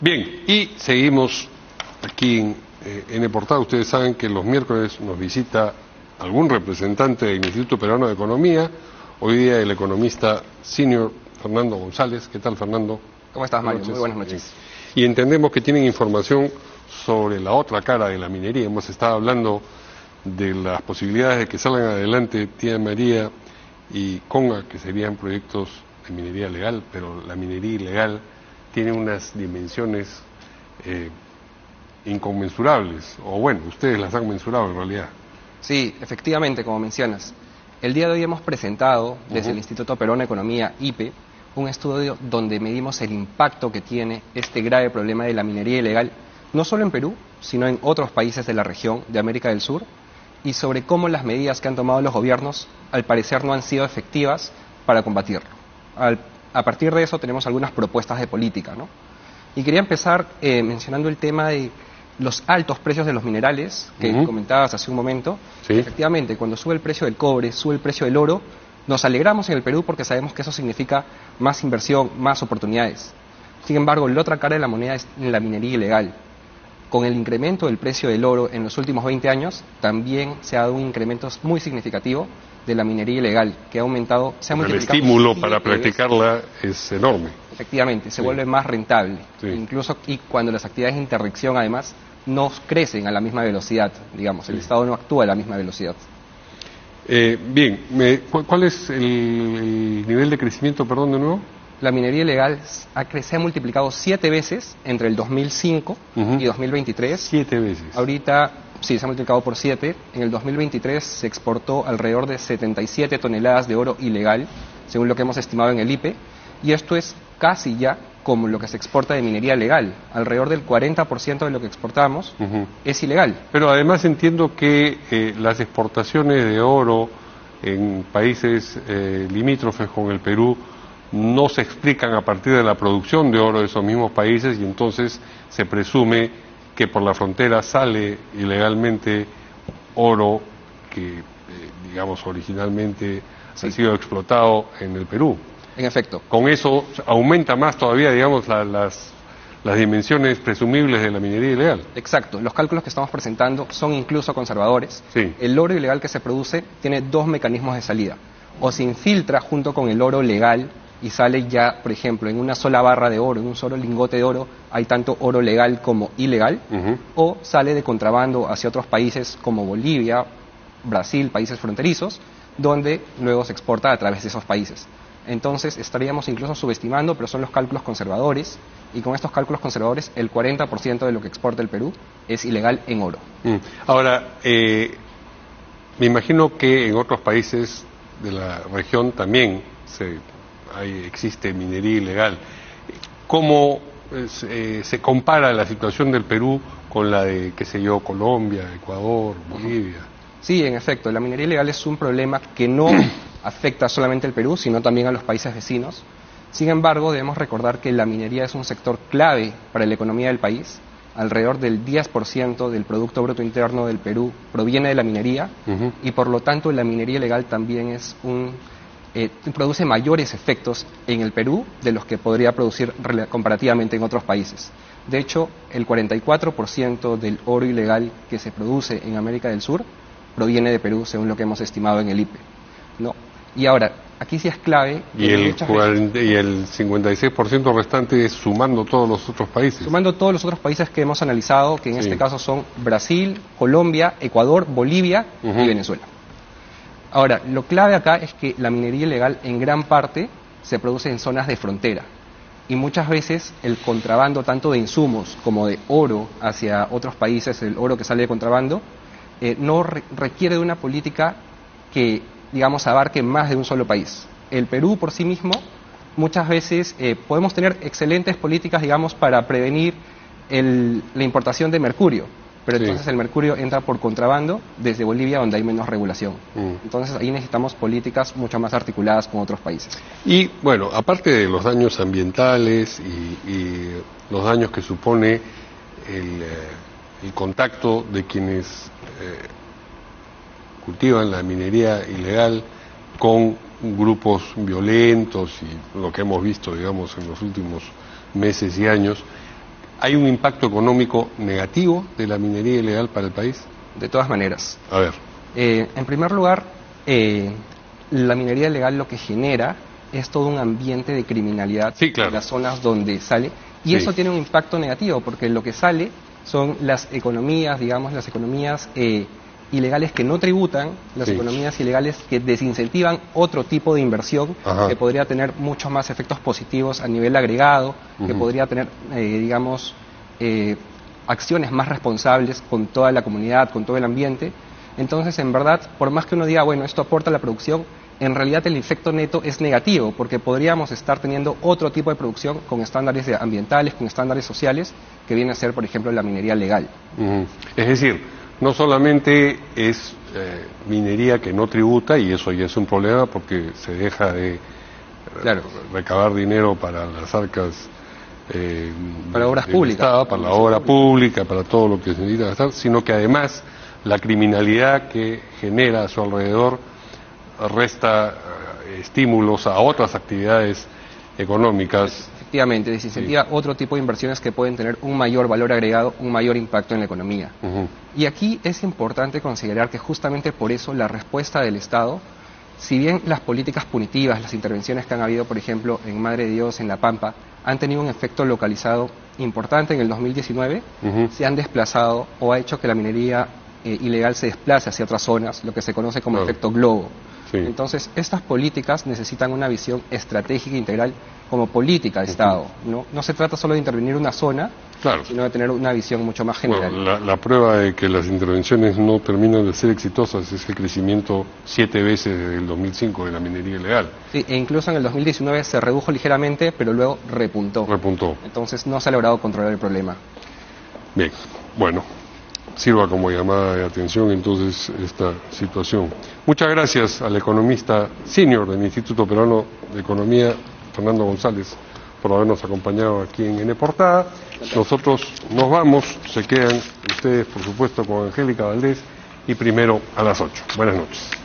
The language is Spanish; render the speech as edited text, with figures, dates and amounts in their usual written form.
Bien, y seguimos aquí en el portal. Ustedes saben que los miércoles nos visita algún representante del Instituto Peruano de Economía. Hoy día el economista senior Fernando González. ¿Qué tal, Fernando? ¿Cómo estás, Mario? Muy buenas noches. Y entendemos que tienen información sobre la otra cara de la minería. Hemos estado hablando de las posibilidades de que salgan adelante Tía María y Conga, que serían proyectos de minería legal, pero la minería ilegal tiene unas dimensiones inconmensurables, o bueno, ustedes las han mensurado en realidad. Sí, efectivamente, como mencionas. El día de hoy hemos presentado desde el Instituto Peruano de Economía, IPE, un estudio donde medimos el impacto que tiene este grave problema de la minería ilegal, no solo en Perú, sino en otros países de la región de América del Sur, y sobre cómo las medidas que han tomado los gobiernos, al parecer, no han sido efectivas para combatirlo. A partir de eso tenemos algunas propuestas de política, ¿no? Y quería empezar mencionando el tema de los altos precios de los minerales que comentabas hace un momento. Sí. Efectivamente, cuando sube el precio del cobre, sube el precio del oro, nos alegramos en el Perú porque sabemos que eso significa más inversión, más oportunidades. Sin embargo, la otra cara de la moneda es la minería ilegal. Con el incremento del precio del oro en los últimos 20 años, también se ha dado un incremento muy significativo de la minería ilegal, que ha aumentado, se ha multiplicado. El estímulo para practicarla es enorme. Efectivamente, se vuelve más rentable. Sí. Incluso y cuando las actividades de interdicción, además, no crecen a la misma velocidad, digamos, el Estado no actúa a la misma velocidad. Bien, ¿cuál es el nivel de crecimiento, perdón, de nuevo? La minería ilegal se ha multiplicado 7 veces entre el 2005 y 2023. 7 veces. Ahorita, sí, se ha multiplicado por 7. En el 2023 se exportó alrededor de 77 toneladas de oro ilegal, según lo que hemos estimado en el IPE, y esto es casi ya como lo que se exporta de minería legal. Alrededor del 40% de lo que exportamos es ilegal. Pero además entiendo que las exportaciones de oro en países limítrofes con el Perú no se explican a partir de la producción de oro de esos mismos países, y entonces se presume que por la frontera sale ilegalmente oro que, digamos, originalmente ha sido explotado en el Perú. En efecto. Con eso aumenta más todavía, digamos, las dimensiones presumibles de la minería ilegal. Exacto. Los cálculos que estamos presentando son incluso conservadores. Sí. El oro ilegal que se produce tiene 2 mecanismos de salida. O se infiltra junto con el oro legal y sale ya, por ejemplo, en una sola barra de oro, en un solo lingote de oro, hay tanto oro legal como ilegal, o sale de contrabando hacia otros países como Bolivia, Brasil, países fronterizos, donde luego se exporta a través de esos países. Entonces estaríamos incluso subestimando, pero son los cálculos conservadores, y con estos cálculos conservadores el 40% de lo que exporta el Perú es ilegal en oro. Ahora, me imagino que en otros países de la región también existe minería ilegal. ¿Cómo se compara la situación del Perú con la de, qué sé yo, Colombia, Ecuador, Bolivia? Sí, en efecto, la minería ilegal es un problema que no afecta solamente al Perú, sino también a los países vecinos. Sin embargo, debemos recordar que la minería es un sector clave para la economía del país. Alrededor del 10% del Producto Bruto Interno del Perú proviene de la minería, y por lo tanto la minería ilegal también es produce mayores efectos en el Perú de los que podría producir comparativamente en otros países. De hecho, el 44% del oro ilegal que se produce en América del Sur proviene de Perú, según lo que hemos estimado en el IPE, ¿no? Y ahora, aquí sí es clave... Y el 56% restante es sumando todos los otros países. Sumando todos los otros países que hemos analizado, que en este caso son Brasil, Colombia, Ecuador, Bolivia y Venezuela. Ahora, lo clave acá es que la minería ilegal en gran parte se produce en zonas de frontera, y muchas veces el contrabando tanto de insumos como de oro hacia otros países, el oro que sale de contrabando, no requiere de una política que, digamos, abarque más de un solo país. El Perú por sí mismo, muchas veces podemos tener excelentes políticas, digamos, para prevenir la importación de mercurio, pero entonces el mercurio entra por contrabando desde Bolivia, donde hay menos regulación. Entonces ahí necesitamos políticas mucho más articuladas con otros países. Y bueno, aparte de los daños ambientales y los daños que supone el contacto de quienes cultivan la minería ilegal con grupos violentos y lo que hemos visto, digamos, en los últimos meses y años, ¿Hay un impacto económico negativo de la minería ilegal para el país? De todas maneras. A ver. En primer lugar, la minería ilegal lo que genera es todo un ambiente de criminalidad en las zonas donde sale, y eso tiene un impacto negativo, porque lo que sale son las economías, digamos, las economías ilegales que no tributan, las economías ilegales que desincentivan otro tipo de inversión que podría tener muchos más efectos positivos a nivel agregado, que podría tener, digamos, acciones más responsables con toda la comunidad, con todo el ambiente. Entonces, en verdad, por más que uno diga, bueno, esto aporta a la producción, en realidad el efecto neto es negativo, porque podríamos estar teniendo otro tipo de producción con estándares ambientales, con estándares sociales, que viene a ser, por ejemplo, la minería legal. Es decir, no solamente es minería que no tributa, y eso ya es un problema porque se deja de recabar dinero para las arcas para obras públicas, Estado, para la obra pública, para todo lo que se necesita gastar, sino que además la criminalidad que genera a su alrededor resta estímulos a otras actividades económicas. Efectivamente, desincentiva otro tipo de inversiones que pueden tener un mayor valor agregado, un mayor impacto en la economía. Y aquí es importante considerar que justamente por eso la respuesta del Estado, si bien las políticas punitivas, las intervenciones que han habido, por ejemplo, en Madre de Dios, en La Pampa, han tenido un efecto localizado importante en el 2019, se han desplazado o ha hecho que la minería ilegal se desplace hacia otras zonas, lo que se conoce como efecto globo. Entonces, estas políticas necesitan una visión estratégica integral como política de Estado. No se trata solo de intervenir una zona, sino de tener una visión mucho más general. Bueno, la prueba de que las intervenciones no terminan de ser exitosas es el crecimiento 7 veces desde el 2005 de la minería ilegal. Sí, e incluso en el 2019 se redujo ligeramente, pero luego repuntó. Entonces no se ha logrado controlar el problema. Bien, bueno, sirva como llamada de atención entonces esta situación. Muchas gracias al economista senior del Instituto Peruano de Economía, Fernando González, por habernos acompañado aquí en N Portada. Nosotros nos vamos, se quedan ustedes por supuesto con Angélica Valdés y Primero a las 8. Buenas noches.